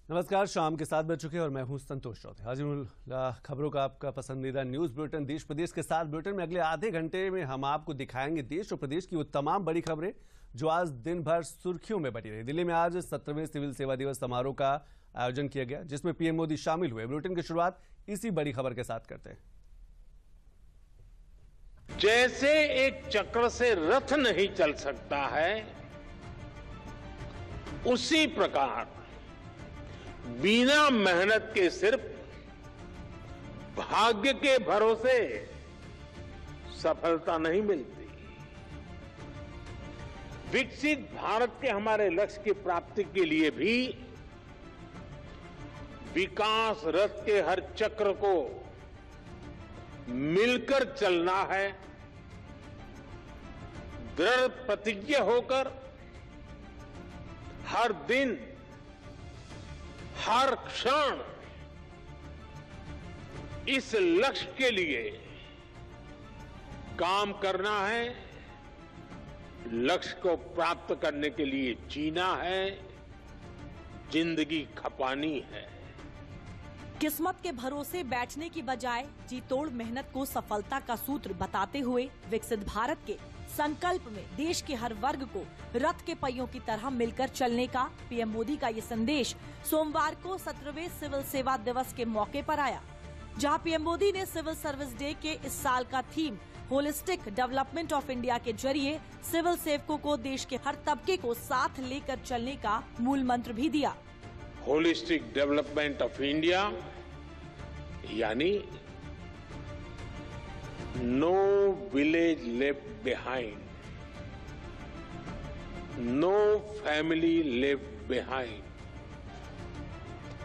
नमस्कार, शाम के 7 बज चुके हैं और मैं हूं संतोष चौधरी। हाजिर खबरों का आपका पसंदीदा न्यूज बुलेटिन देश प्रदेश के साथ बुलेटिन में अगले आधे घंटे में हम आपको दिखाएंगे देश और प्रदेश की वो तमाम बड़ी खबरें जो आज दिन भर सुर्खियों में बनी रही। दिल्ली में आज 17वें सिविल सेवा दिवस समारोह का आयोजन किया गया, जिसमें पीएम मोदी शामिल हुए। बुलेटिन की शुरुआत इसी बड़ी खबर के साथ करते हैं। जैसे एक चक्र से रथ नहीं चल सकता है, उसी प्रकार बिना मेहनत के सिर्फ भाग्य के भरोसे सफलता नहीं मिलती। विकसित भारत के हमारे लक्ष्य की प्राप्ति के लिए भी विकास रथ के हर चक्र को मिलकर चलना है। दृढ़ प्रतिज्ञ होकर हर दिन हर क्षण इस लक्ष्य के लिए काम करना है। लक्ष्य को प्राप्त करने के लिए जीना है, जिंदगी खपानी है। किस्मत के भरोसे बैठने की बजाय जी तोड़ मेहनत को सफलता का सूत्र बताते हुए विकसित भारत के संकल्प में देश के हर वर्ग को रथ के पहियों की तरह मिलकर चलने का पीएम मोदी का ये संदेश सोमवार को 17वें सिविल सेवा दिवस के मौके पर आया, जहां पीएम मोदी ने सिविल सर्विस डे के इस साल का theme holistic development of India के जरिए सिविल सेवकों को देश के हर तबके को साथ लेकर चलने का मूल मंत्र भी दिया। होलिस्टिक डेवलपमेंट ऑफ इंडिया यानी no village left behind, no family left behind,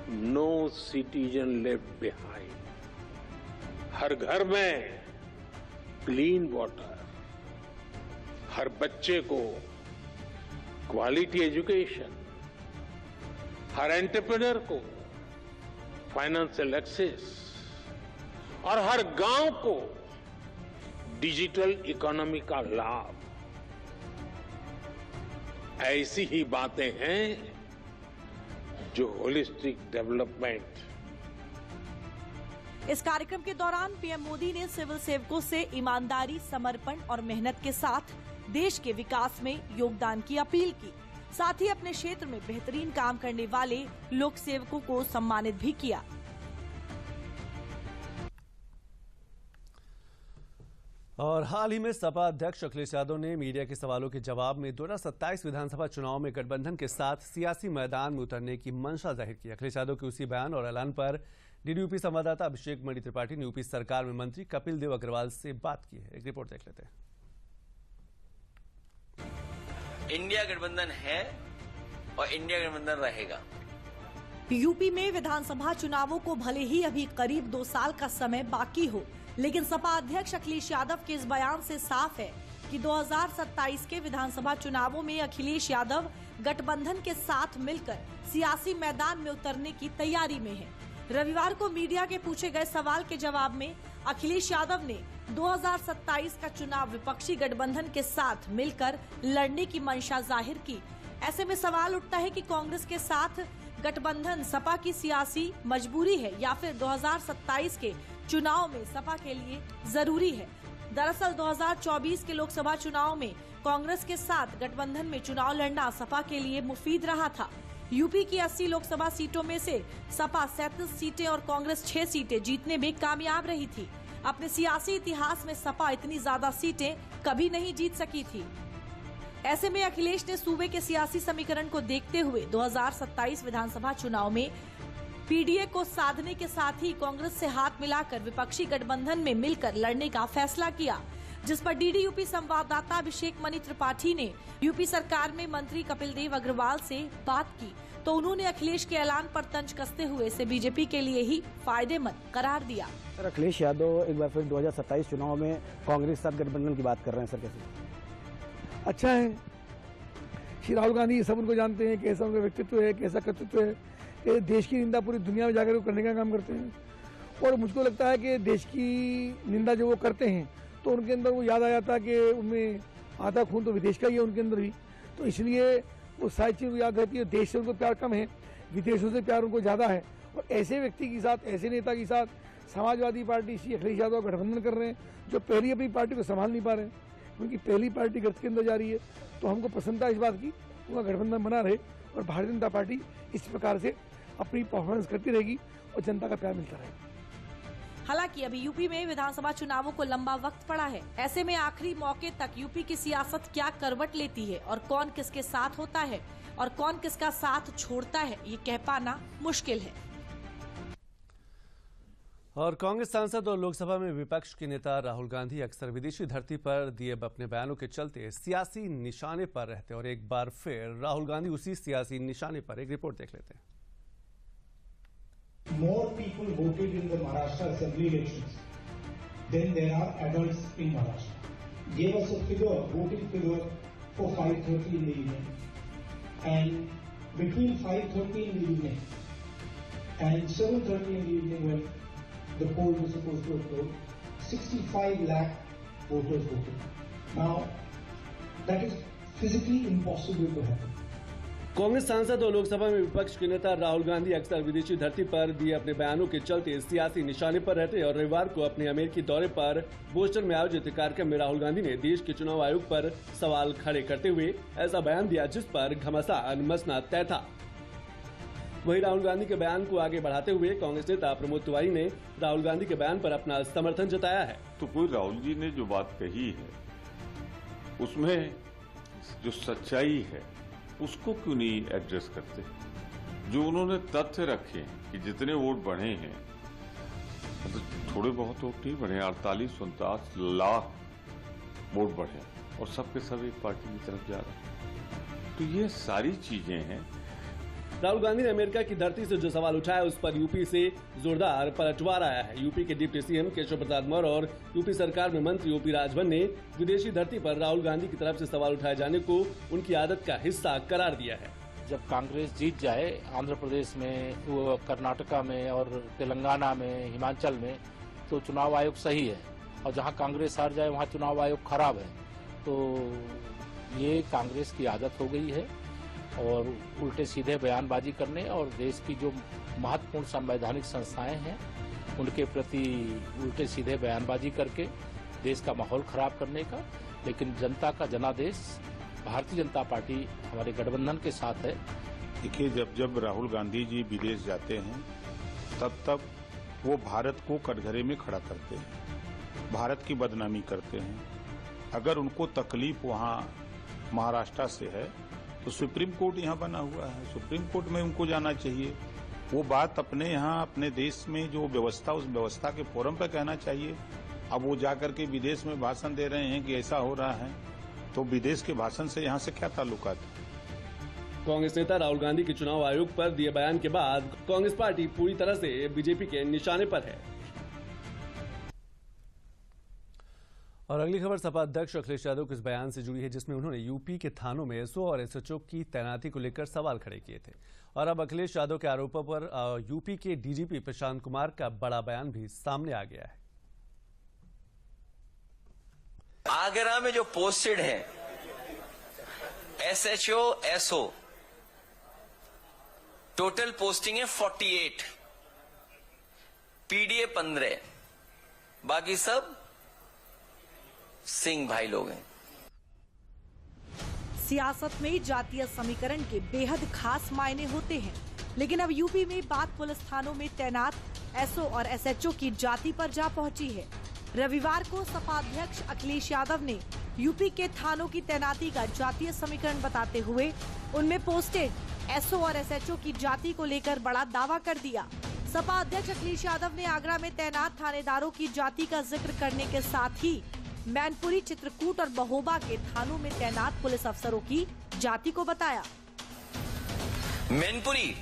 no citizen left behind. हर घर में क्लीन वाटर, हर बच्चे को क्वालिटी एजुकेशन, हर एंटरप्रेन्योर को फाइनेंशियल एक्सेस और हर गांव को डिजिटल इकोनॉमी का लाभ। ऐसी ही बातें हैं जो होलिस्टिक डेवलपमेंट। इस कार्यक्रम के दौरान पीएम मोदी ने सिविल सेवकों से ईमानदारी, समर्पण और मेहनत के साथ देश के विकास में योगदान की अपील की। साथ ही अपने क्षेत्र में बेहतरीन काम करने वाले लोक सेवकों को सम्मानित भी किया। और हाल ही में सपा अध्यक्ष अखिलेश यादव ने मीडिया के सवालों के जवाब में 2027 विधानसभा चुनाव में गठबंधन के साथ सियासी मैदान में उतरने की मंशा जाहिर की। अखिलेश यादव के उसी बयान और ऐलान पर डीडीयूपी संवाददाता अभिषेक मणि त्रिपाठी ने यूपी सरकार में मंत्री कपिल देव अग्रवाल से बात की है। एक रिपोर्ट देख लेते हैं। इंडिया गठबंधन है और इंडिया गठबंधन रहेगा। यूपी में विधानसभा चुनावों को भले ही अभी करीब 2 साल का समय बाकी हो, लेकिन सपा अध्यक्ष अखिलेश यादव के इस बयान से साफ है कि 2027 के विधानसभा चुनावों में अखिलेश यादव गठबंधन के साथ मिलकर सियासी मैदान में उतरने की तैयारी में है। रविवार को मीडिया के पूछे गए सवाल के जवाब में अखिलेश यादव ने 2027 का चुनाव विपक्षी गठबंधन के साथ मिलकर लड़ने की मंशा जाहिर की। ऐसे में सवाल उठता है कि कांग्रेस के साथ गठबंधन सपा की सियासी मजबूरी है या फिर 2027 के चुनाव में सपा के लिए जरूरी है। दरअसल 2024 के लोकसभा चुनाव में कांग्रेस के साथ गठबंधन में चुनाव लड़ना सपा के लिए मुफीद रहा था। यूपी की 80 लोकसभा सीटों में से सपा 37 सीटें और कांग्रेस 6 सीटें जीतने में कामयाब रही थी। अपने सियासी इतिहास में सपा इतनी ज्यादा सीटें कभी नहीं जीत सकी थी। ऐसे में अखिलेश ने सूबे के सियासी समीकरण को देखते हुए 2027 विधानसभा चुनाव में पीडीए को साधने के साथ ही कांग्रेस से हाथ मिलाकर विपक्षी गठबंधन में मिलकर लड़ने का फैसला किया, जिस पर डीडीयूपी संवाददाता अभिषेक मणि त्रिपाठी ने यूपी सरकार में मंत्री कपिल देव अग्रवाल से बात की तो उन्होंने अखिलेश के ऐलान पर तंज कसते हुए इसे बीजेपी के लिए ही फायदेमंद करार दिया। सर, अखिलेश यादव एक बार फिर 2027 चुनाव में कांग्रेस के साथ गठबंधन की बात कर रहे हैं। सर, कैसे? अच्छा है। श्री राहुल गांधी सब उनको जानते हैं, कैसा उनका व्यक्तित्व है, कैसा कर्तृत्व है। ये देश की निंदा पूरी दुनिया में जाकर करने का काम करते हैं और मुझको लगता है कि देश की निंदा जो वो करते हैं तो उनके अंदर वो याद आ जाता है कि उनमें आधा खून तो विदेश का ही है उनके अंदर भी, तो इसलिए वो सारी चीज़ याद रहती है। देश से उनको प्यार कम है, विदेशों से प्यार उनको ज़्यादा है, और ऐसे व्यक्ति के साथ, ऐसे नेता के साथ समाजवादी पार्टी श्री अखिलेश यादव गठबंधन कर रहे हैं, जो पहली अपनी पार्टी को संभाल नहीं पा रहे हैं। उनकी पहली पार्टी गर्त के अंदर जा रही है, तो हमको प्रसन्नता इस बात की उनका गठबंधन बना रहे और भारतीय जनता पार्टी इस प्रकार से अपनी परफॉर्मेंस करती रहेगी और जनता का प्यार मिलता रहेगा। हालांकि अभी यूपी में विधानसभा चुनावों को लंबा वक्त पड़ा है। ऐसे में आखिरी मौके तक यूपी की सियासत क्या करवट लेती है और कौन किसके साथ होता है और कौन किसका साथ छोड़ता है, ये कह पाना मुश्किल है। और कांग्रेस सांसद और लोकसभा में विपक्ष के नेता राहुल गांधी अक्सर विदेशी धरती पर दिए अपने बयानों के चलते सियासी निशाने पर रहते हैं। और एक बार फिर राहुल गांधी उसी सियासी निशाने पर एक रिपोर्ट देख लेते हैं। More people voted in the Maharashtra Assembly elections than there are adults in Maharashtra. Gave us a figure, voting figure for 5:30 in the evening, and between 5:30 in the evening and 7:30 in the evening when the poll was supposed to occur, 65 lakh voters voted. Now, that is physically impossible to happen. Congress सांसद और लोकसभा में विपक्ष के नेता राहुल गांधी अक्सर विदेशी धरती पर दिए अपने बयानों के चलते सियासी निशाने पर रहते हैं। और रविवार को अपने अमेरिकी दौरे पर बोस्टन में आयोजित कार्यक्रम में राहुल गांधी ने देश के चुनाव आयोग पर सवाल खड़े करते हुए ऐसा बयान दिया जिस पर घमासान मचना तय था। वहीं राहुल गांधी के बयान को आगे बढ़ाते हुए कांग्रेस नेता प्रमोद तिवारी ने राहुल गांधी के बयान पर अपना समर्थन जताया है। तो कोई राहुल जी ने जो बात कही है उसमें जो सच्चाई है उसको क्यों नहीं एड्रेस करते? जो उन्होंने तथ्य रखे कि जितने वोट बढ़े हैं, तो थोड़े बहुत वोट नहीं बढ़े, 48-49 लाख वोट बढ़े और सबके सब एक पार्टी की तरफ जा रहे हैं। तो ये सारी चीजें हैं। राहुल गांधी ने अमेरिका की धरती से जो सवाल उठाया उस पर यूपी से जोरदार पलटवार आया है। यूपी के डिप्टी सीएम केशव प्रसाद मौर्य और यूपी सरकार में मंत्री ओपी राजभर ने विदेशी धरती पर राहुल गांधी की तरफ से सवाल उठाए जाने को उनकी आदत का हिस्सा करार दिया है। जब कांग्रेस जीत जाए आंध्र प्रदेश में, वो कर्नाटका में और तेलंगाना में, हिमाचल में, तो चुनाव आयोग सही है, और जहाँ कांग्रेस हार जाए वहाँ चुनाव आयोग खराब है। तो ये कांग्रेस की आदत हो गई है और उल्टे सीधे बयानबाजी करने और देश की जो महत्वपूर्ण संवैधानिक संस्थाएं हैं उनके प्रति उल्टे सीधे बयानबाजी करके देश का माहौल खराब करने का। लेकिन जनता का जनादेश भारतीय जनता पार्टी हमारे गठबंधन के साथ है। देखिए, जब राहुल गांधी जी विदेश जाते हैं तब वो भारत को कटघरे में खड़ा करते हैं, भारत की बदनामी करते हैं। अगर उनको तकलीफ वहाँ महाराष्ट्र से है तो सुप्रीम कोर्ट यहाँ बना हुआ है, सुप्रीम कोर्ट में उनको जाना चाहिए। वो बात अपने यहाँ अपने देश में जो व्यवस्था, उस व्यवस्था के फोरम पर कहना चाहिए। अब वो जाकर के विदेश में भाषण दे रहे हैं कि ऐसा हो रहा है, तो विदेश के भाषण से यहाँ से क्या ताल्लुकात है? कांग्रेस नेता राहुल गांधी के चुनाव आयोग पर दिए बयान के बाद कांग्रेस पार्टी पूरी तरह से बीजेपी के निशाने पर है। और अगली खबर सपा अध्यक्ष अखिलेश यादव के इस बयान से जुड़ी है जिसमें उन्होंने यूपी के थानों में एसओ और एसएचओ की तैनाती को लेकर सवाल खड़े किए थे। और अब अखिलेश यादव के आरोपों पर यूपी के डीजीपी प्रशांत कुमार का बड़ा बयान भी सामने आ गया है। आगरा में जो पोस्टेड हैं एसएचओ एसओ, टोटल पोस्टिंग है 48, पीडीए 15, बाकी सब सिंह भाई लोग हैं। सियासत में जातीय समीकरण के बेहद खास मायने होते हैं, लेकिन अब यूपी में बात पुलिस थानों में तैनात एसओ और एसएचओ की जाति पर जा पहुंची है। रविवार को सपा अध्यक्ष अखिलेश यादव ने यूपी के थानों की तैनाती का जातीय समीकरण बताते हुए उनमें पोस्टेड एसओ और एसएचओ की जाति को लेकर बड़ा दावा कर दिया। सपा अध्यक्ष अखिलेश यादव ने आगरा में तैनात थानेदारों की जाति का जिक्र करने के साथ ही मैनपुरी, चित्रकूट और महोबा के थानों में तैनात पुलिस अफसरों की जाति को बताया। मैनपुरी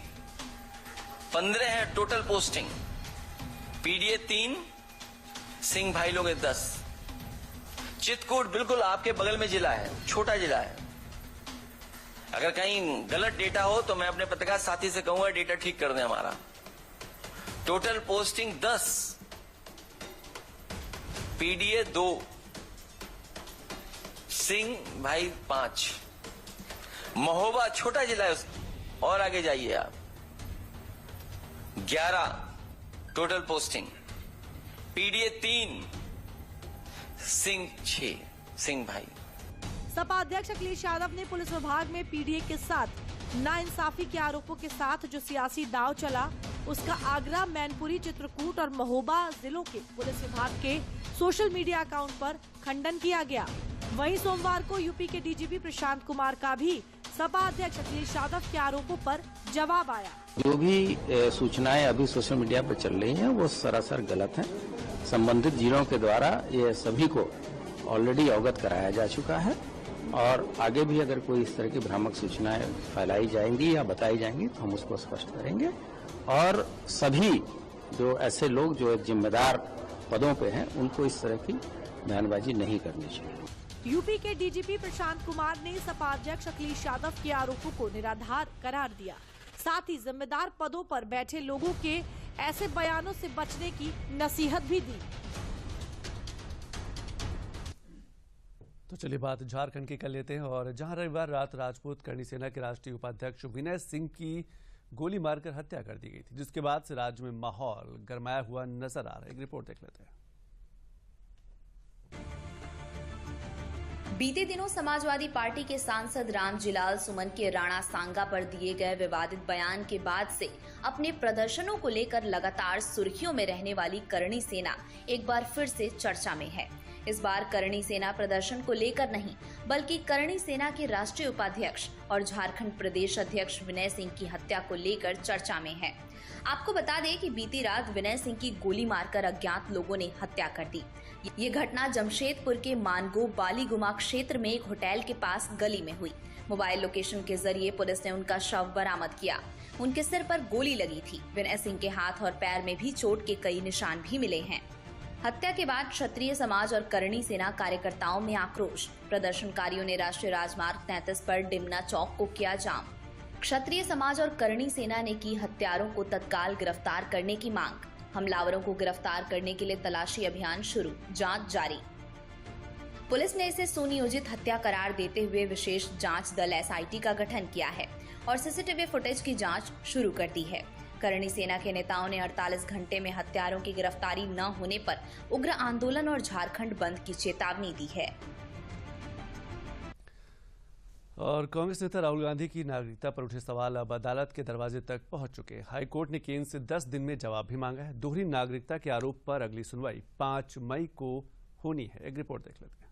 15 है टोटल पोस्टिंग, पीडीए 3, सिंह भाई लोग 10। चित्रकूट बिल्कुल आपके बगल में जिला है, छोटा जिला है। अगर कहीं गलत डेटा हो तो मैं अपने पत्रकार साथी से कहूंगा डेटा ठीक कर दें हमारा। टोटल पोस्टिंग 10, पीडीए 2, सिंह भाई 5। महोबा छोटा जिला है और आगे जाइए आप, 11 total posting, PDA 3, Singh 6, Singh भाई। सपा अध्यक्ष अखिलेश यादव ने पुलिस विभाग में पीडीए के साथ नाइंसाफी के आरोपों के साथ जो सियासी दांव चला, उसका आगरा, मैनपुरी, चित्रकूट और महोबा जिलों के पुलिस विभाग के सोशल मीडिया अकाउंट पर खंडन किया गया। वहीं सोमवार को यूपी के डीजीपी प्रशांत कुमार का भी सपा अध्यक्ष अखिलेश यादव के आरोपों पर जवाब आया। जो भी सूचनाएं अभी सोशल मीडिया पर चल रही हैं वो सरासर गलत हैं। संबंधित जिलों के द्वारा ये सभी को ऑलरेडी अवगत कराया जा चुका है और आगे भी अगर कोई इस तरह की भ्रामक सूचनाएं फैलाई जाएंगी या बताई जाएंगी तो हम उसको स्पष्ट करेंगे और सभी जो ऐसे लोग जो जिम्मेदार पदों पे हैं उनको इस तरह की बयानबाजी नहीं करनी चाहिए। यूपी के डीजीपी प्रशांत कुमार ने सपा अध्यक्ष अखिलेश यादव के आरोपों को निराधार करार दिया। साथ ही जिम्मेदार पदों पर बैठे लोगों के ऐसे बयानों से बचने की नसीहत भी दी। तो चलिए बात झारखंड की कर लेते हैं और जहां रविवार रात राजपूत करणी सेना के राष्ट्रीय उपाध्यक्ष विनय सिंह की गोली मारकर हत्या कर दी गई थी, जिसके बाद से राज्य में माहौल गरमाया हुआ नजर आ रहा है। एक रिपोर्ट देख लेते हैं। बीते दिनों समाजवादी पार्टी के सांसद रामजीलाल सुमन के राणा सांगा पर दिए गए विवादित बयान के बाद से अपने प्रदर्शनों को लेकर लगातार सुर्खियों में रहने वाली करणी सेना एक बार फिर से चर्चा में है। इस बार करणी सेना प्रदर्शन को लेकर नहीं बल्कि करणी सेना के राष्ट्रीय उपाध्यक्ष और झारखंड प्रदेश अध्यक्ष विनय सिंह की हत्या को लेकर चर्चा में है। आपको बता दें कि बीती रात विनय सिंह की गोली मारकर अज्ञात लोगों ने हत्या कर दी। ये घटना जमशेदपुर के मानगो बालीगुमा क्षेत्र में एक होटल के पास गली में हुई। मोबाइल लोकेशन के जरिए पुलिस ने उनका शव बरामद किया। उनके सिर पर गोली लगी थी। विनय सिंह के हाथ और पैर में भी चोट के कई निशान भी मिले हैं। हत्या के बाद क्षत्रिय समाज और करणी सेना कार्यकर्ताओं में आक्रोश। प्रदर्शनकारियों ने राष्ट्रीय राजमार्ग 33 पर डिमना चौक को किया जाम। क्षत्रिय समाज और करणी सेना ने की हत्यारों को तत्काल गिरफ्तार करने की मांग। हमलावरों को गिरफ्तार करने के लिए तलाशी अभियान शुरू, जांच जारी। पुलिस ने इसे सुनियोजित हत्या करार देते हुए विशेष जांच दल एसआईटी का गठन किया है और सीसीटीवी फुटेज की जांच शुरू कर दी है। करणी सेना के नेताओं ने 48 घंटे में हत्यारों की गिरफ्तारी न होने पर उग्र आंदोलन और झारखंड बंद की चेतावनी दी है। और कांग्रेस नेता राहुल गांधी की नागरिकता पर उठे सवाल अब अदालत के दरवाजे तक पहुंच चुके हैं। हाईकोर्ट ने केंद्र से 10 दिन में जवाब भी मांगा है। दोहरी नागरिकता के आरोप पर अगली सुनवाई 5 मई को होनी है। एक रिपोर्ट देख लेते हैं।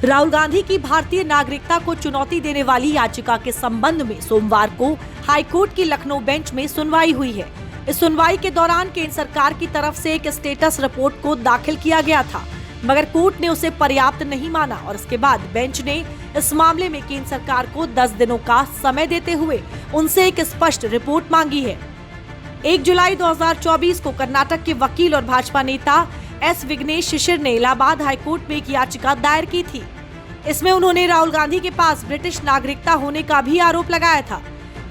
राहुल गांधी की भारतीय नागरिकता को चुनौती देने वाली याचिका के संबंध में सोमवार को हाईकोर्ट की लखनऊ बेंच में सुनवाई हुई है। इस सुनवाई के दौरान केंद्र सरकार की तरफ से एक स्टेटस रिपोर्ट को दाखिल किया गया था, मगर कोर्ट ने उसे पर्याप्त नहीं माना और इसके बाद बेंच ने इस मामले में केंद्र सरकार को 10 दिनों का समय देते हुए उनसे एक स्पष्ट रिपोर्ट मांगी है। 1 जुलाई 2024 को कर्नाटक के वकील और भाजपा नेता एस विघ्नेश शिशिर ने इलाहाबाद हाईकोर्ट में एक याचिका दायर की थी। इसमें उन्होंने राहुल गांधी के पास ब्रिटिश नागरिकता होने का भी आरोप लगाया था।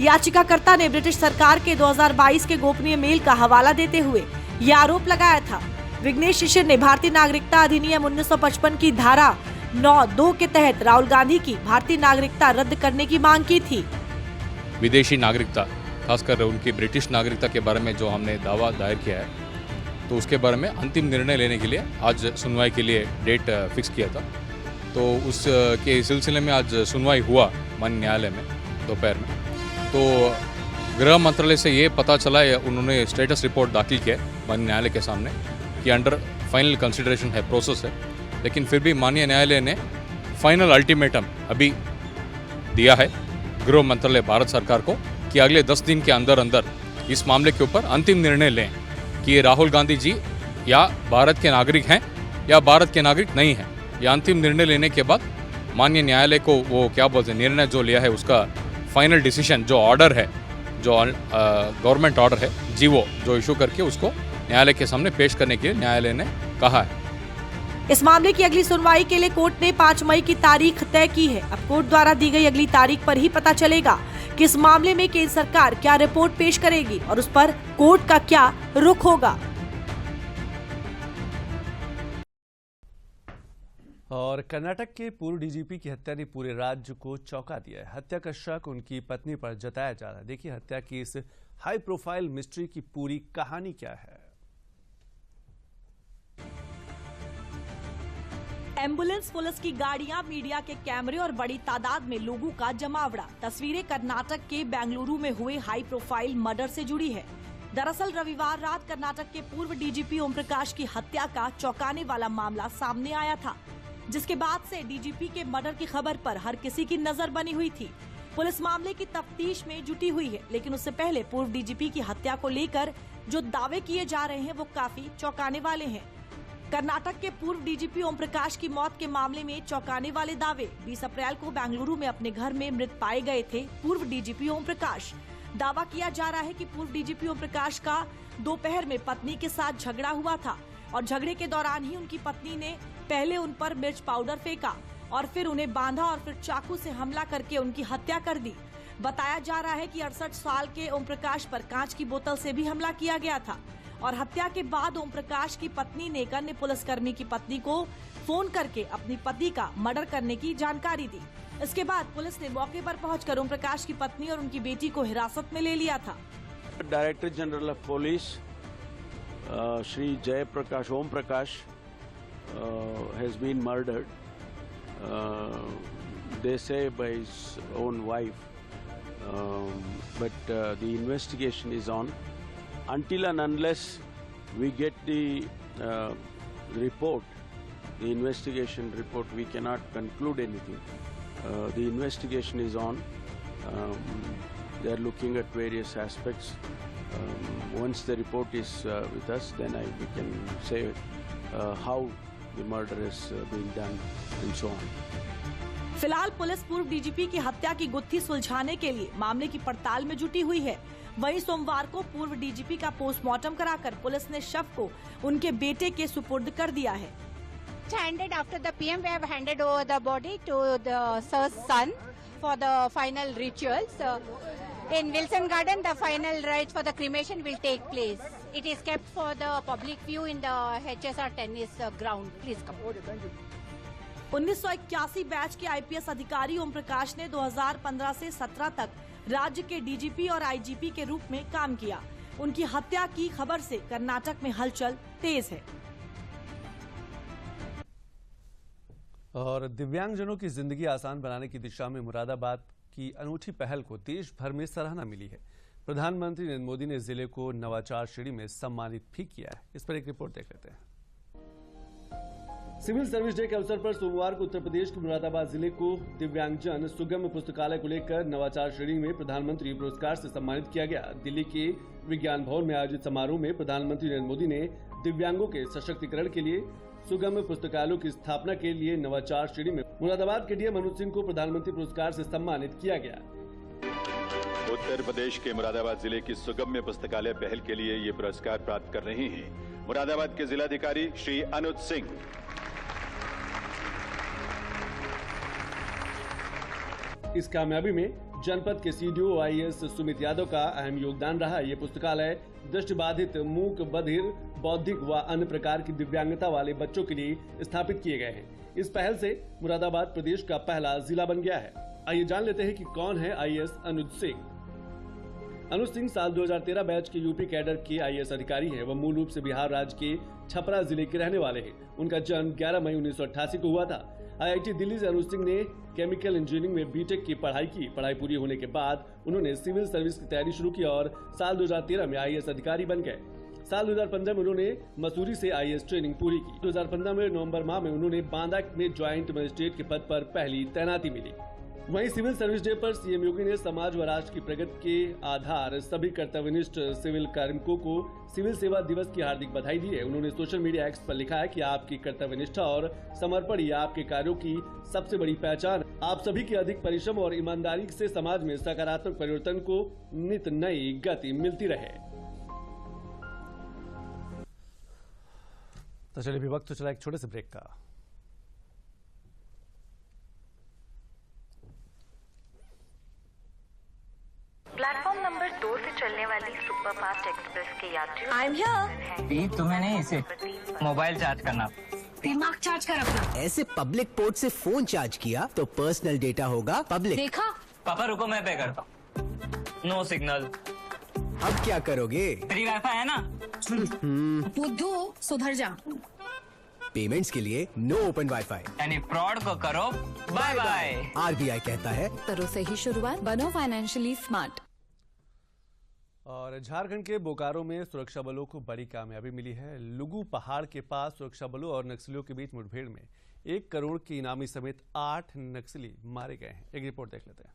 याचिकाकर्ता ने ब्रिटिश सरकार के 2022 के गोपनीय मेल का हवाला देते हुए ये आरोप लगाया था। विघ्नेश शिशिर ने भारतीय नागरिकता अधिनियम 1955 की धारा 9(2) के तहत राहुल गांधी की भारतीय नागरिकता रद्द करने की मांग की थी। विदेशी नागरिकता, खासकर उनकी ब्रिटिश नागरिकता के बारे में जो हमने दावा दायर किया है, तो उसके बारे में अंतिम निर्णय लेने के लिए आज सुनवाई के लिए डेट फिक्स किया था। तो उसके सिलसिले में आज सुनवाई हुआ माननीय न्यायालय में दोपहर में। तो गृह मंत्रालय से ये पता चला है, उन्होंने स्टेटस रिपोर्ट दाखिल किया माननीय न्यायालय के सामने कि अंडर फाइनल कंसिडरेशन है, प्रोसेस है, लेकिन फिर भी माननीय न्यायालय ने फाइनल अल्टीमेटम अभी दिया है गृह मंत्रालय भारत सरकार को कि अगले 10 दिन के अंदर अंदर इस मामले के ऊपर अंतिम निर्णय लें कि ये राहुल गांधी जी या भारत के नागरिक हैं या भारत के नागरिक नहीं हैं। यह अंतिम निर्णय लेने के बाद माननीय न्यायालय को वो क्या बोलते हैं, निर्णय जो लिया है उसका फाइनल डिसीजन, जो ऑर्डर है, जो गवर्नमेंट ऑर्डर है, जीवो जो इशू करके उसको न्यायालय के सामने पेश करने के लिए न्यायालय ने कहा है। इस मामले की अगली सुनवाई के लिए कोर्ट ने 5 मई की तारीख तय की है। अब कोर्ट द्वारा दी गई अगली तारीख पर ही पता चलेगा कि इस मामले में केंद्र सरकार क्या रिपोर्ट पेश करेगी और उस पर कोर्ट का क्या रुख होगा। और कर्नाटक के पूर्व डीजीपी की हत्या ने पूरे राज्य को चौंका दिया है। हत्या का शक उनकी पत्नी पर जताया जा रहा है। देखिए हत्या की इस हाई प्रोफाइल मिस्ट्री की पूरी कहानी क्या है। एम्बुलेंस, पुलिस की गाड़ियां, मीडिया के कैमरे और बड़ी तादाद में लोगों का जमावड़ा। तस्वीरें कर्नाटक के बेंगलुरु में हुए हाई प्रोफाइल मर्डर से जुड़ी है। दरअसल रविवार रात कर्नाटक के पूर्व डीजीपी ओम प्रकाश की हत्या का चौंकाने वाला मामला सामने आया था, जिसके बाद से डीजीपी के मर्डर की खबर पर हर किसी की नजर बनी हुई थी। पुलिस मामले की तफ्तीश में जुटी हुई है, लेकिन उससे पहले पूर्व डीजीपी की हत्या को लेकर जो दावे किए जा रहे हैं वो काफी चौंकाने वाले हैं। कर्नाटक के पूर्व डीजीपी ओम प्रकाश की मौत के मामले में चौंकाने वाले दावे। 20 अप्रैल को बेंगलुरु में अपने घर में मृत पाए गए थे पूर्व डीजीपी ओम प्रकाश। दावा किया जा रहा है कि पूर्व डीजीपी ओम प्रकाश का दोपहर में पत्नी के साथ झगड़ा हुआ था और झगड़े के दौरान ही उनकी पत्नी ने पहले उन पर मिर्च पाउडर फेंका और फिर उन्हें बांधा और फिर चाकू से हमला करके उनकी हत्या कर दी। बताया जा रहा है कि 68 साल के ओम प्रकाश पर कांच की बोतल से भी हमला किया गया था और हत्या के बाद ओम प्रकाश की पत्नी ने एक अन्य पुलिसकर्मी की पत्नी को फोन करके अपनी पति का मर्डर करने की जानकारी दी। इसके बाद पुलिस ने मौके पर पहुंचकर ओम प्रकाश की पत्नी और उनकी बेटी को हिरासत में ले लिया था। Director general of police Shri Jayaprakash Om Prakash has been murdered, they say by his own wife, but the investigation is on. Until and unless we get the report, the investigation report, we cannot conclude anything. The investigation is on. They are looking at various aspects. Once the report is with us, then we can say how the murder is being done and so on. फिलहाल police पूर्व DGP की हत्या की गुत्थी सुलझाने के लिए मामले की पड़ताल में जुटी हुई है। वहीं सोमवार को पूर्व डीजीपी का पोस्टमार्टम कराकर पुलिस ने शव को उनके बेटे के सुपुर्द कर दिया है। Handed after the PM, we have handed over the body to the sir's son for the final rituals. In Wilson Garden, the final rites for the cremation will take place. It is kept for the public view in the HSR tennis ground. Please come. 1981 batch के IPS अधिकारी ओम प्रकाश ने 2015 से 17 तक राज्य के DGP और IGP के रूप में काम किया। उनकी हत्या की खबर से कर्नाटक में हलचल तेज है। और दिव्यांगजनों की जिंदगी आसान बनाने की दिशा में मुरादाबाद की अनूठी पहल को देश भर में सराहना मिली है। प्रधानमंत्री नरेंद्र मोदी ने जिले को नवाचार श्रेणी में सम्मानित भी किया है। इस पर एक रिपोर्ट देख लेते हैं। सिविल सर्विस डे के अवसर पर सोमवार को उत्तर प्रदेश के मुरादाबाद जिले को दिव्यांगजन सुगम पुस्तकालय को लेकर नवाचार श्रेणी में प्रधानमंत्री पुरस्कार से सम्मानित किया गया। दिल्ली के विज्ञान भवन में आयोजित समारोह में प्रधानमंत्री नरेंद्र मोदी ने दिव्यांगों के सशक्तिकरण के लिए सुगम पुस्तकालयों की स्थापना के लिए नवाचार श्रेणी में मुरादाबाद के डीएम अनुज सिंह को प्रधानमंत्री पुरस्कार से सम्मानित किया गया। उत्तर प्रदेश के मुरादाबाद जिले की सुगम्य पुस्तकालय पहल के लिए ये पुरस्कार प्राप्त कर रहे हैं मुरादाबाद के जिलाधिकारी श्री अनुज सिंह। इस कामयाबी में जनपद के सीडीओ आईएएस सुमित यादव का अहम योगदान रहा। ये पुस्तकालय दृष्टिबाधित, मूक, बधिर, बौद्धिक व अन्य प्रकार की दिव्यांगता वाले बच्चों के लिए स्थापित किए गए हैं। इस पहल से मुरादाबाद प्रदेश का पहला जिला बन गया है। आइए जान लेते हैं कि कौन है आईएएस अनुज सिंह। अनुज सिंह साल 2013 बैच के यूपी कैडर के आईएएस अधिकारी हैं। वह मूल रूप से बिहार राज्य के छपरा जिले के रहने वाले हैं। उनका जन्म 11 मई 1988 को हुआ था। आईआईटी दिल्ली से अनुज सिंह ने केमिकल इंजीनियरिंग में बीटेक की पढ़ाई की। पढ़ाई पूरी होने के बाद उन्होंने सिविल सर्विस की तैयारी शुरू की और साल 2013 में आईएएस अधिकारी बन गए। साल 2015 में उन्होंने मसूरी से आईएएस ट्रेनिंग पूरी की। 2015 में नवंबर माह में उन्होंने बांदा में ज्वाइंट मजिस्ट्रेट के पद पर पहली तैनाती मिली। वहीं सिविल सर्विस डे पर सीएम योगी ने समाज व राष्ट्र की प्रगति के आधार सभी कर्तव्यनिष्ठ सिविल कार्मिकों को सिविल सेवा दिवस की हार्दिक बधाई दी है। उन्होंने सोशल मीडिया एक्स पर लिखा है कि आपकी कर्तव्यनिष्ठा और समर्पण ही आपके कार्यों की सबसे बड़ी पहचान। आप सभी के अधिक परिश्रम और ईमानदारी से समाज में सकारात्मक परिवर्तन को नित नई गति मिलती रहे। तो चलिए भी वक्त तो चला एक छोटे से ब्रेक का। प्लेटफॉर्म नंबर 2 से चलने वाली सुपरफास्ट एक्सप्रेस के यात्रियों तुम्हें नहीं, इसे मोबाइल चार्ज करना। दिमाग चार्ज कर अपना। ऐसे पब्लिक पोर्ट से फोन चार्ज किया तो पर्सनल डेटा होगा पब्लिक। देखा? पापा रुको, मैं पे करता हूँ। No signal. अब क्या करोगे? फ्री वाईफाई है ना? बुद्धू सुधर जा। पेमेंट्स के लिए नो ओपन वाईफाई, यानी फ्रॉड को करो बाय बाय। RBI कहता है करो से ही शुरुआत, बनो फाइनेंशियली स्मार्ट। और झारखंड के बोकारो में सुरक्षा बलों को बड़ी कामयाबी मिली है। लुगु पहाड़ के पास सुरक्षा बलों और नक्सलियों के बीच मुठभेड़ में 1 करोड़ की इनामी समेत 8 नक्सली मारे गए हैं। एक रिपोर्ट देख लेते हैं।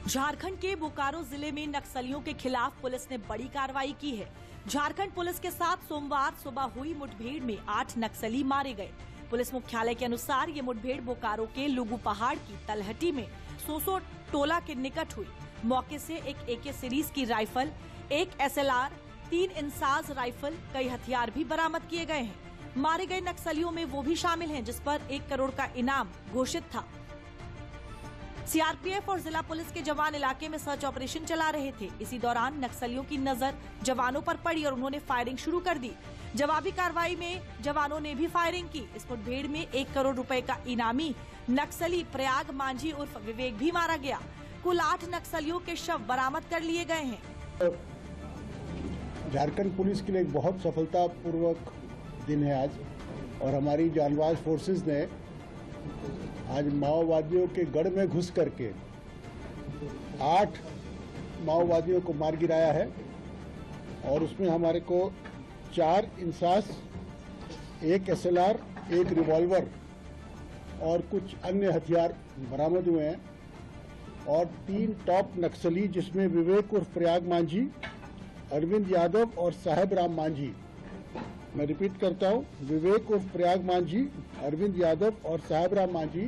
झारखंड के बोकारो जिले में नक्सलियों के खिलाफ पुलिस ने बड़ी कार्रवाई की है। झारखंड पुलिस के साथ सोमवार सुबह हुई मुठभेड़ में 8 नक्सली मारे गए। पुलिस मुख्यालय के अनुसार ये मुठभेड़ बोकारो के लुगु पहाड़ की तलहटी में सोसो टोला के निकट हुई। मौके से एक AK सीरीज की राइफल, एक SLR, 3 इंसास राइफल, कई हथियार भी बरामद किए गए हैं। मारे गए नक्सलियों में वो भी शामिल हैं जिस पर 1 करोड़ का इनाम घोषित था। CRPF और जिला पुलिस के जवान इलाके में सर्च ऑपरेशन चला रहे थे। इसी दौरान नक्सलियों की नजर जवानों पर पड़ी और उन्होंने फायरिंग शुरू कर दी। जवाबी कार्रवाई में जवानों ने भी फायरिंग की। इस मुठभेड़ में 1 करोड़ रुपए का इनामी नक्सली प्रयाग मांझी उर्फ विवेक भी मारा गया। कुल 8 नक्सलियों के शव बरामद कर लिए गए हैं। झारखंड पुलिस के लिए एक बहुत सफलतापूर्वक दिन है आज, और हमारी जांबाज फोर्सेस ने आज माओवादियों के गढ़ में घुस करके 8 माओवादियों को मार गिराया है। और उसमें हमारे को 4 इंसास, 1 SLR, 1 रिवॉल्वर और कुछ अन्य हथियार बरामद हुए हैं। और 3 टॉप नक्सली जिसमें विवेक उर्फ प्रयाग मांझी, अरविंद यादव और साहेब राम मांझी, मैं रिपीट करता हूं, विवेक उर्फ प्रयाग मांझी, अरविंद यादव और साहेब राम मांझी,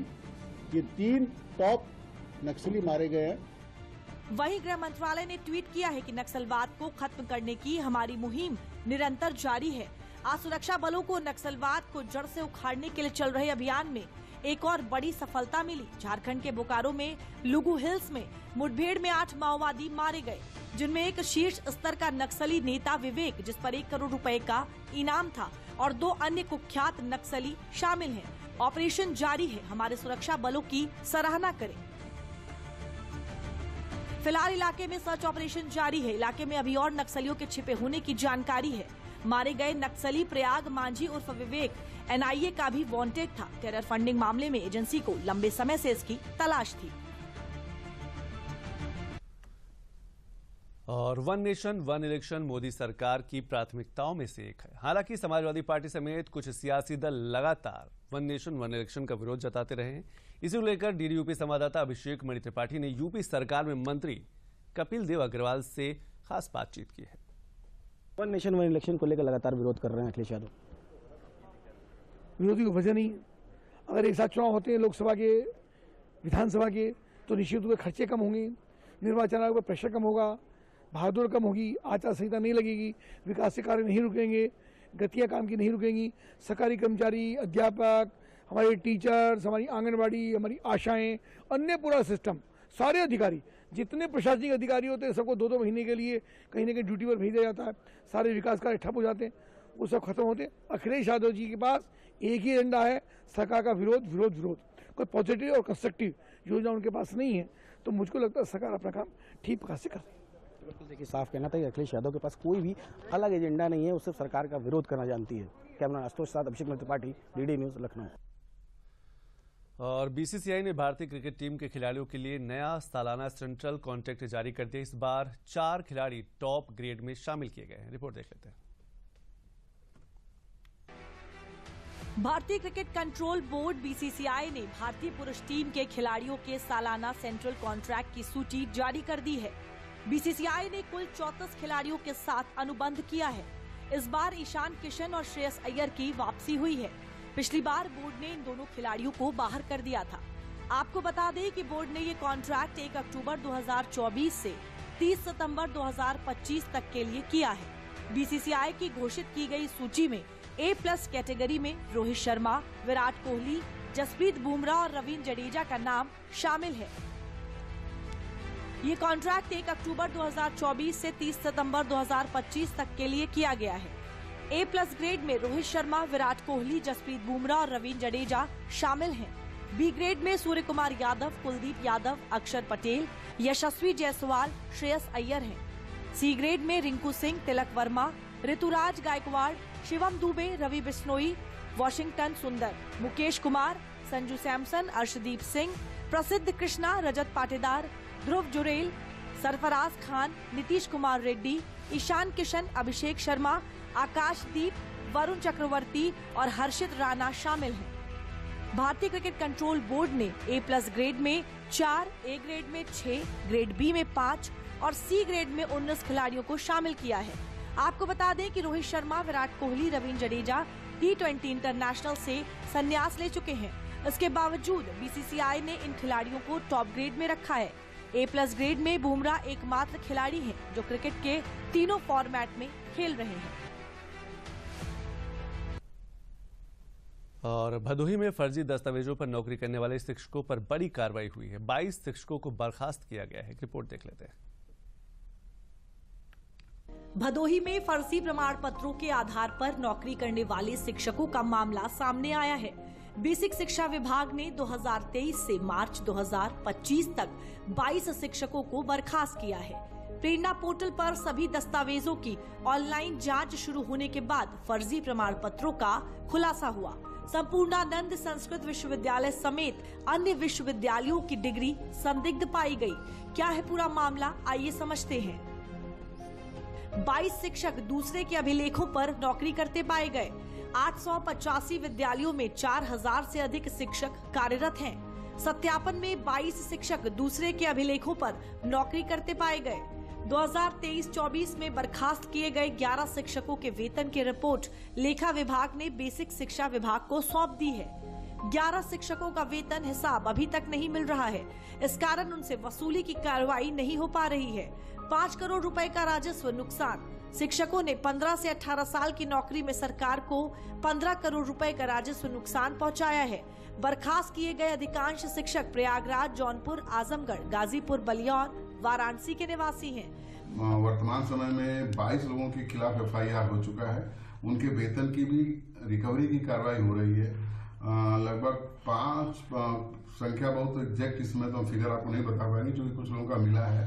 ये 3 टॉप नक्सली मारे गए हैं। वहीं गृह मंत्रालय ने ट्वीट किया है कि नक्सलवाद को खत्म करने की हमारी मुहिम निरंतर जारी है। आज सुरक्षा बलों को नक्सलवाद को जड़ से उखाड़ने के लिए चल रहे अभियान में एक और बड़ी सफलता मिली। झारखंड के बोकारो में लुगु हिल्स में मुठभेड़ में 8 माओवादी मारे गए, जिनमें एक शीर्ष स्तर का नक्सली नेता विवेक, जिस पर 1 करोड़ रुपए का इनाम था, और 2 अन्य कुख्यात नक्सली शामिल हैं। ऑपरेशन जारी है, हमारे सुरक्षा बलों की सराहना करें। फिलहाल इलाके में सर्च ऑपरेशन जारी है। इलाके में अभी और नक्सलियों के छिपे होने की जानकारी है। मारे गए नक्सली प्रयाग मांझी उर्फ विवेक NIA का भी वांटेड था। टेरर फंडिंग मामले में एजेंसी को लंबे समय से इसकी तलाश थी। और one nation one election Modi सरकार की प्राथमिकताओं में से एक है। हालांकि समाजवादी पार्टी समेत कुछ सियासी दल लगातार वन नेशन वन इलेक्शन का विरोध जताते रहे हैं। इसी को लेकर DDUP संवाददाता अभिषेक मणि त्रिपाठी ने यूपी सरकार में मंत्री कपिल देव अग्रवाल से खास बातचीत की है। वन नेशन वन इलेक्शन को लेकर लगातार विरोध कर रहे हैं अखिलेश यादव। विरोधी की वजह नहीं, अगर एक साथ चुनाव होते हैं लोकसभा के, विधानसभा के, तो निश्चित रूप से खर्चे कम होंगे, निर्वाचन आयोग पर प्रेशर कम होगा, बहादुर कम होगी, आचार संहिता नहीं लगेगी, विकास के कार्य नहीं रुकेंगे, गतियाँ काम की नहीं रुकेंगी। सरकारी कर्मचारी, अध्यापक, हमारे टीचर्स, हमारी आंगनबाड़ी, हमारी आशाएं, अन्य पूरा सिस्टम, सारे अधिकारी, जितने प्रशासनिक अधिकारी होते हैं, सबको 2-2 महीने के लिए कहीं ना कहीं ड्यूटी पर भेजा जाता है। सारे विकास कार्य ठप हो जाते हैं, वो सब खत्म होते हैं। अखिलेश यादव जी के पास एक ही एजेंडा है, सरकार का विरोध विरोध विरोध। कोई पॉजिटिव और कंस्ट्रक्टिव योजना उनके पास नहीं है, तो मुझको लगता है सरकार अपना काम ठीक प्रकार से कर रही है। बिल्कुल देखिए, साफ कहना था कि अखिलेश यादव के पास कोई भी अलग एजेंडा नहीं है, वो सिर्फ सरकार का विरोध करना जानती है। कैमरा आशुतोष साथ अभिषेक मणि त्रिपाठी, DD न्यूज, लखनऊ। और BCCI ने भारतीय क्रिकेट टीम के खिलाड़ियों के लिए नया सालाना सेंट्रल कॉन्ट्रैक्ट जारी कर दिया। इस बार 4 खिलाड़ी टॉप ग्रेड में शामिल किए गए हैं। रिपोर्ट देख लेते हैं। भारतीय क्रिकेट कंट्रोल बोर्ड BCCI ने भारतीय पुरुष टीम के खिलाड़ियों के सालाना सेंट्रल कॉन्ट्रैक्ट की सूची जारी कर दी है। BCCI ने कुल 34 खिलाड़ियों के साथ अनुबंध किया है। इस बार ईशान किशन और श्रेयस अय्यर की वापसी हुई है। पिछली बार बोर्ड ने इन दोनों खिलाड़ियों को बाहर कर दिया था। आपको बता दें कि बोर्ड ने ये कॉन्ट्रैक्ट 1 अक्टूबर 2024 से 30 सितंबर 2025 तक के लिए किया है। BCCI की घोषित की गई सूची में A+ कैटेगरी में रोहित शर्मा, विराट कोहली, जसप्रीत बुमराह और रवींद्र जडेजा का नाम शामिल है। ये कॉन्ट्रैक्ट 1 अक्टूबर 2024 से 30 सितंबर 2025 तक के लिए किया गया है। A+ ग्रेड में रोहित शर्मा, विराट कोहली, जसप्रीत बुमराह और रवींद्र जडेजा शामिल हैं। B ग्रेड में सूर्य कुमार यादव, कुलदीप यादव, अक्षर पटेल, यशस्वी जायसवाल, श्रेयस अय्यर हैं। C ग्रेड में रिंकू सिंह, तिलक वर्मा, ऋतुराज गायकवाड़, शिवम दुबे, रवि बिश्नोई, वॉशिंगटन सुंदर, मुकेश कुमार, संजू सैमसन, अर्शदीप सिंह, प्रसिद्ध कृष्णा, रजत पाटीदार, ध्रुव जुरेल, सरफराज खान, नीतीश कुमार रेड्डी, ईशान किशन, अभिषेक शर्मा, आकाशदीप, वरुण चक्रवर्ती और हर्षित राणा शामिल हैं। भारतीय क्रिकेट कंट्रोल बोर्ड ने A+ ग्रेड में 4, A ग्रेड में 6, ग्रेड B में 5 और C ग्रेड में 19 खिलाड़ियों को शामिल किया है। आपको बता दें कि रोहित शर्मा, विराट कोहली, रवींद्र जडेजा T20 इंटरनेशनल से संन्यास ले चुके हैं। इसके बावजूद BCCI ने इन खिलाड़ियों को टॉप ग्रेड में रखा है। A+ ग्रेड में बुमराह एकमात्र खिलाड़ी हैं जो क्रिकेट के तीनों फॉर्मेट में खेल रहे हैं। और भदोही में फर्जी दस्तावेजों पर नौकरी करने वाले शिक्षकों पर बड़ी कार्रवाई हुई है। 22 शिक्षकों को बर्खास्त किया गया है। रिपोर्ट देख लेते हैं। भदोही में फर्जी प्रमाण पत्रों के आधार पर नौकरी करने वाले शिक्षकों का मामला सामने आया है। बेसिक शिक्षा विभाग ने 2023 से मार्च 2025 तक 22 शिक्षकों को बर्खास्त किया है। प्रेरणा पोर्टल पर सभी दस्तावेजों की ऑनलाइन जांच शुरू होने के बाद फर्जी प्रमाण पत्रों का खुलासा हुआ। संपूर्णानंद संस्कृत विश्वविद्यालय समेत अन्य विश्वविद्यालयों की डिग्री संदिग्ध पाई गई। क्या है पूरा मामला, आइए समझते हैं। 22 शिक्षक दूसरे के अभिलेखों पर नौकरी करते पाए गए। 885 विद्यालयों में 4000 से अधिक शिक्षक कार्यरत हैं। सत्यापन में 22 शिक्षक दूसरे के अभिलेखों पर नौकरी करते पाए गए। 2023-24 में बर्खास्त किए गए 11 शिक्षकों के वेतन की रिपोर्ट लेखा विभाग ने बेसिक शिक्षा विभाग को सौंप दी है। 11 शिक्षकों का वेतन हिसाब अभी तक नहीं मिल रहा है। इस कारण उनसे वसूली की कार्रवाई नहीं हो पा रही है। 5 करोड़ रुपए का राजस्व नुकसान। शिक्षकों ने 15 से 18 साल की नौकरी में सरकार को 15 करोड़ रुपए का राजस्व नुकसान पहुंचाया है। बर्खास्त किए गए अधिकांश शिक्षक प्रयागराज, जौनपुर, आजमगढ़, गाजीपुर, बलिया और वाराणसी के निवासी हैं। वर्तमान समय में 22 लोगों के खिलाफ FIR हो चुका है। उनके वेतन की भी रिकवरी की कार्रवाई हो रही है। लगभग 5 संख्या बहुत एग्जैक्ट इसमें तो फिगर आपको नहीं बता पाएंगे, क्योंकि कुछ लोगों का मिला है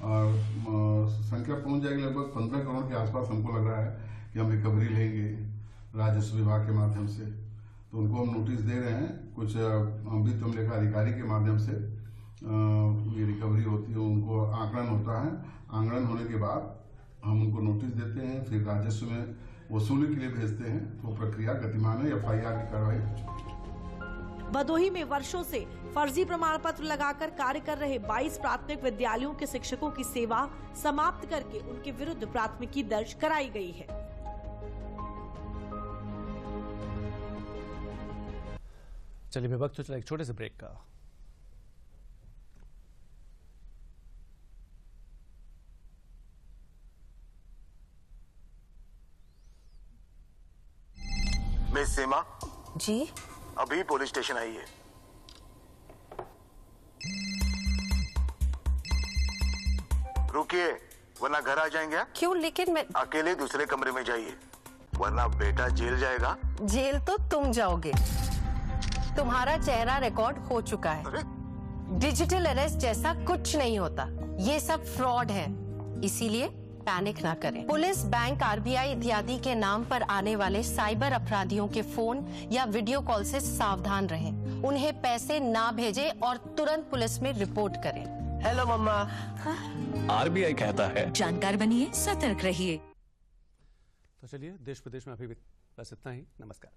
और संख्या पहुंच जाएगी लगभग 15 करोड़ के आसपास। हमको लग रहा है कि हम रिकवरी लेंगे राजस्व विभाग के माध्यम से, तो उनको हम नोटिस दे रहे हैं। कुछ वित्त लेखा अधिकारी के माध्यम से ये रिकवरी होती है, उनको आंकलन होता है। आंकलन होने के बाद हम उनको नोटिस देते हैं, फिर राजस्व में वसूली के लिए भेजते हैं। तो प्रक्रिया गतिमान है, FIR की कार्रवाई हो चुकी है। भदोही में वर्षों से फर्जी प्रमाण पत्र लगाकर कार्य कर रहे 22 प्राथमिक विद्यालयों के शिक्षकों की सेवा समाप्त करके उनके विरुद्ध प्राथमिकी दर्ज कराई गई है। चलिए वक्त तो चला एक छोटे से ब्रेक का। मिस सीमा जी, अभी पुलिस स्टेशन आई है। रुकिए वरना घर आ जाएंगे। क्यों? लेकिन मैं अकेले दूसरे कमरे में जाइए, वरना बेटा जेल जाएगा। जेल तो तुम जाओगे। तुम्हारा चेहरा रिकॉर्ड हो चुका है। डिजिटल अरेस्ट जैसा कुछ नहीं होता, ये सब फ्रॉड है। इसीलिए पैनिक ना करें। पुलिस, बैंक, RBI इत्यादि के नाम पर आने वाले साइबर अपराधियों के फोन या वीडियो कॉल से सावधान रहें। उन्हें पैसे ना भेजें और तुरंत पुलिस में रिपोर्ट करें। हेलो मम्मा। RBI कहता है जानकार बनिए, सतर्क रहिए। तो चलिए देश विदेश में अभी बस इतना ही। नमस्कार।